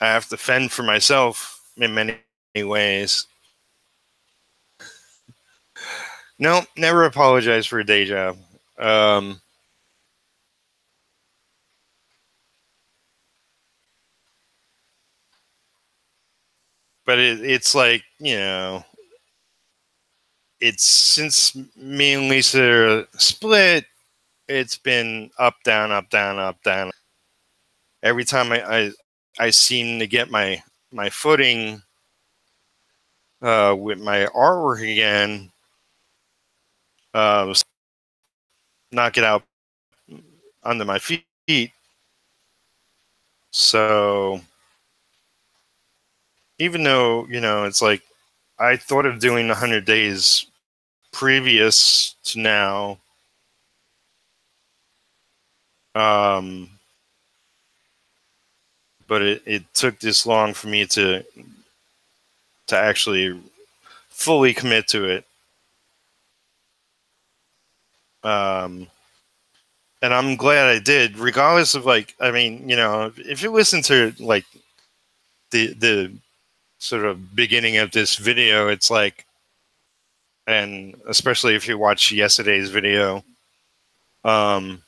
I have to fend for myself in many ways. No, never apologize for a day job. Um, but it's like, it's since me and Lisa split, it's been up, down, up, down, up, down. Every time I seem to get my footing with my artwork again, uh, knock it out under my feet. So, even though, it's like I thought of doing 100 days previous to now, but it took this long for me to actually fully commit to it. Um, and I'm glad I did, regardless of, like, I mean, if you listen to, like, the sort of beginning of this video, it's like, and especially if you watch yesterday's video, um,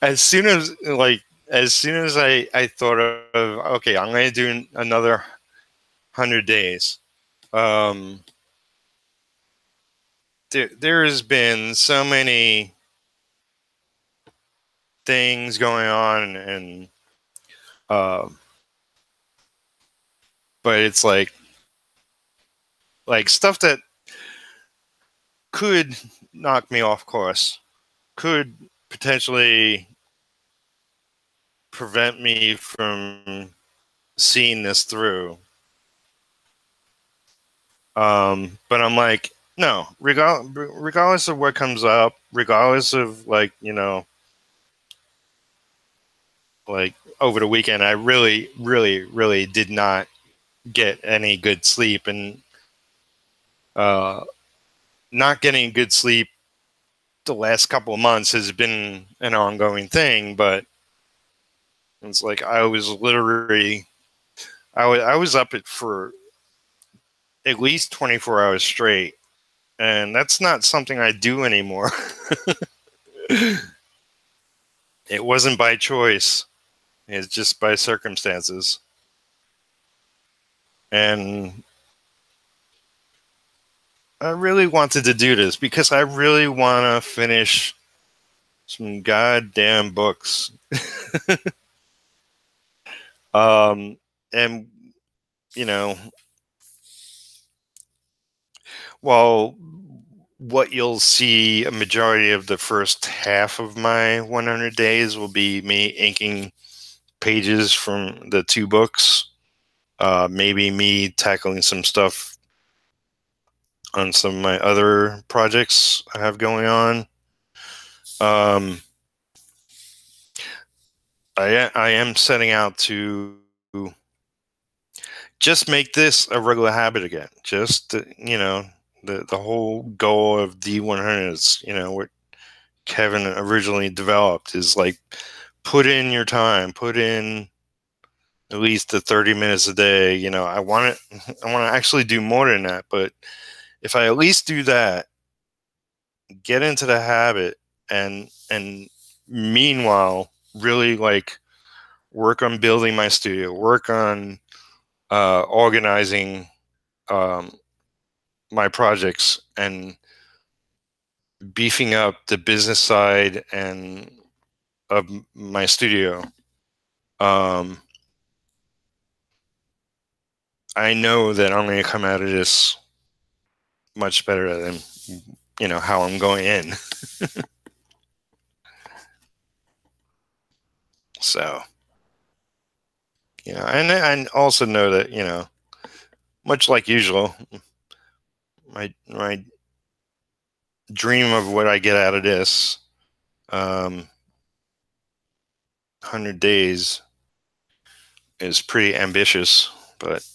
as soon as I thought of, okay, I'm going to do another 100 days. There has been so many things going on, and uh, but it's like stuff that could knock me off course, could potentially prevent me from seeing this through. But I'm like, no, regardless of what comes up, regardless of, like, like over the weekend, I really, really, really did not get any good sleep, and uh, not getting good sleep the last couple of months has been an ongoing thing. But it's like I was literally, I was up for at least 24 hours straight, and that's not something I do anymore. It wasn't by choice. It's just by circumstances. And I really wanted to do this because I really want to finish some goddamn books. And, you know, well, what you'll see a majority of the first half of my 100 days will be me inking pages from the two books. Maybe me tackling some stuff on some of my other projects I have going on. Um, I am setting out to just make this a regular habit again. Just the whole goal of D100 is, what Kevin originally developed is, like, put in your time, put in at least the 30 minutes a day. I want to actually do more than that, but if I at least do that, get into the habit, and meanwhile really, like, work on building my studio, work on organizing um, my projects, and beefing up the business side and of my studio. um, I know that I'm going to come out of this much better than how I'm going in. So, and I also know that, much like usual, my dream of what I get out of this 100 days is pretty ambitious, but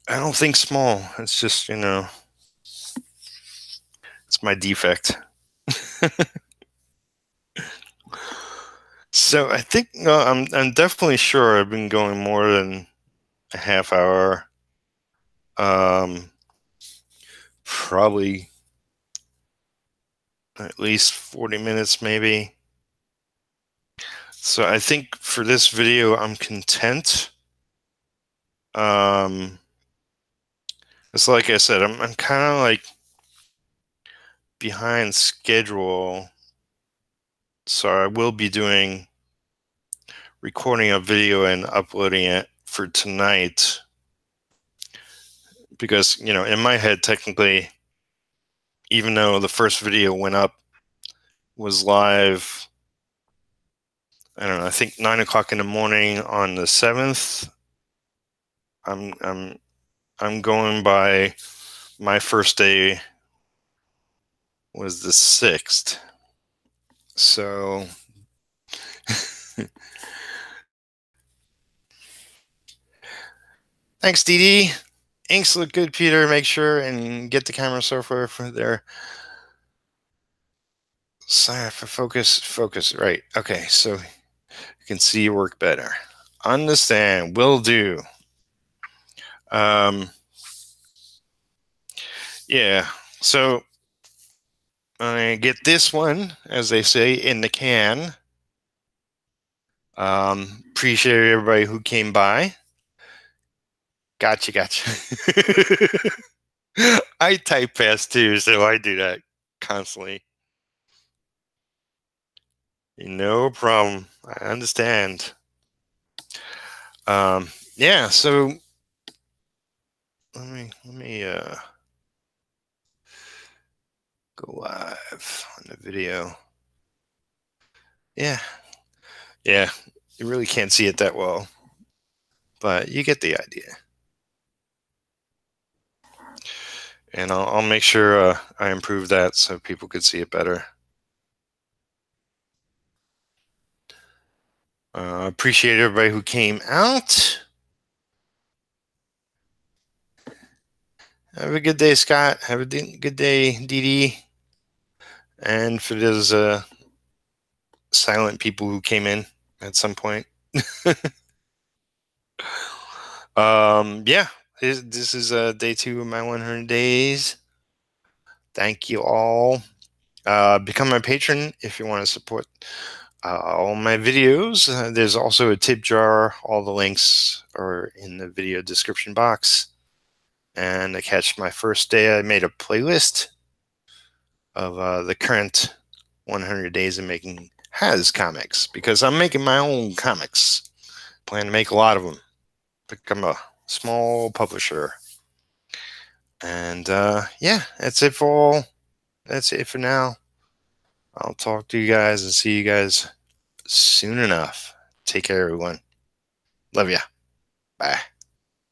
I don't think small. It's just, it's my defect. So I think, I'm definitely sure I've been going more than a half hour. Probably at least 40 minutes, maybe. So I think for this video, I'm content. It's like I said, I'm kind of like behind schedule, so I will be recording a video and uploading it for tonight, because in my head, technically, even though the first video went up, was live I don't know. I think 9 o'clock in the morning on the 7th. I'm going by my first day was the 6th. So thanks, Dee Dee. Inks look good, Peter. Make sure and get the camera software for there. Sorry for focus. Right. Okay. So you can see your work better. Understand. Will do. Yeah. So I get this one, as they say, in the can. Appreciate everybody who came by. Gotcha. I type fast too, so I do that constantly. No problem. I understand. Yeah. So let me go live on the video. Yeah. You really can't see it that well, but you get the idea. And I'll make sure I improve that so people could see it better. Appreciate everybody who came out. Have a good day, Scott. Have a good day, Dee Dee. And for those silent people who came in at some point. Yeah, this is day 2 of my 100 days. Thank you all. Become my patron if you want to support all my videos. There's also a tip jar. All the links are in the video description box. And I catch my first day. I made a playlist of the current 100 days of making has comics because I'm making my own comics. Plan to make a lot of them. Become a small publisher. And yeah, that's it for now. I'll talk to you guys and see you guys soon enough. Take care, everyone. Love ya. Bye.